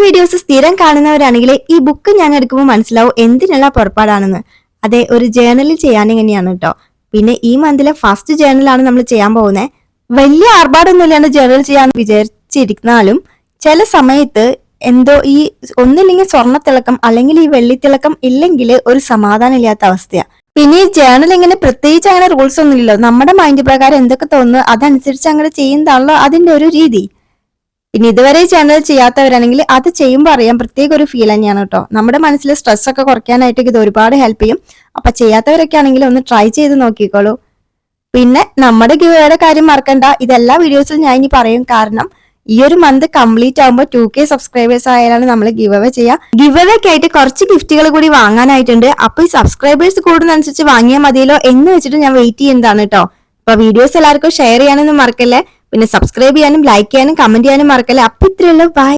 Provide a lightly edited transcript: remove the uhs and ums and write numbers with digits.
Videos സ്ഥിരം കാണുന്നവരാണെങ്കിൽ ഈ ബുക്ക് ഞാൻ എടുക്കുമ്പോൾ മനസ്സിലാവും എന്തിനുള്ള പുറപ്പാടാണെന്ന്. അതെ, ഒരു ജേർണലിൽ ചെയ്യാൻ എങ്ങനെയാണ് കേട്ടോ. പിന്നെ ഈ മന്തിലെ ഫസ്റ്റ് ജേർണലാണ് നമ്മൾ ചെയ്യാൻ പോകുന്നത്. വലിയ ആർഭാടൊന്നുമില്ലാണ്ട് ജേർണൽ ചെയ്യാന്ന് വിചാരിച്ചിരുന്നാലും ചില സമയത്ത് എന്തോ ഈ ഒന്നില്ലെങ്കിൽ സ്വർണ്ണത്തിളക്കം അല്ലെങ്കിൽ ഈ വെള്ളിത്തിളക്കം ഇല്ലെങ്കിൽ ഒരു സമാധാനം ഇല്ലാത്ത അവസ്ഥയാണ്. പിന്നെ ഈ ജേർണൽ ഇങ്ങനെ പ്രത്യേകിച്ച് അങ്ങനെ റൂൾസ് ഒന്നുമില്ലല്ലോ. നമ്മുടെ മൈൻഡ് പ്രകാരം എന്തൊക്കെ തോന്നുന്നു അതനുസരിച്ച് അങ്ങനെ ചെയ്യുന്നതാണല്ലോ അതിന്റെ ഒരു രീതി. പിന്നെ ഇതുവരെ ജേർണൽ ചെയ്യാത്തവരാണെങ്കിൽ അത് ചെയ്യുമ്പോൾ അറിയാം, പ്രത്യേക ഒരു ഫീൽ തന്നെയാണ് കേട്ടോ. നമ്മുടെ മനസ്സിൽ സ്ട്രെസ് ഒക്കെ കുറയ്ക്കാനായിട്ട് ഇത് ഒരുപാട് ഹെൽപ്പ് ചെയ്യും. അപ്പൊ ചെയ്യാത്തവരൊക്കെ ആണെങ്കിൽ ഒന്ന് ട്രൈ ചെയ്ത് നോക്കിക്കോളൂ. പിന്നെ നമ്മുടെ ഗിവയുടെ കാര്യം മറക്കണ്ട. ഇതെല്ലാ വീഡിയോസിലും ഞാൻ ഇനി പറയും. കാരണം ഈ ഒരു മന്ത് കംപ്ലീറ്റ് ആകുമ്പോൾ 2K സബ്സ്ക്രൈബേഴ്സ് ആയാലാണ് നമ്മൾ ഗിവ് അവേ ചെയ്യുക. ഗിവ് അവേ ഒക്കെ ആയിട്ട് കുറച്ച് ഗിഫ്റ്റുകൾ കൂടി വാങ്ങാനായിട്ടുണ്ട്. അപ്പൊ ഈ സബ്സ്ക്രൈബേഴ്സ് കൂടുന്നതനുസരിച്ച് വാങ്ങിയാൽ മതിയല്ലോ എന്ന് വെച്ചിട്ട് ഞാൻ വെയിറ്റ് ചെയ്യുന്നതാണ് കേട്ടോ. അപ്പൊ വീഡിയോസ് എല്ലാവർക്കും ഷെയർ ചെയ്യാനൊന്നും മറക്കല്ലേ. പിന്നെ സബ്സ്ക്രൈബ് ചെയ്യാനും ലൈക്ക് ചെയ്യാനും കമന്റ് ചെയ്യാനും മറക്കല്ലേ. അപ്പൊ ഇത്രയുള്ളൂ. ബൈ.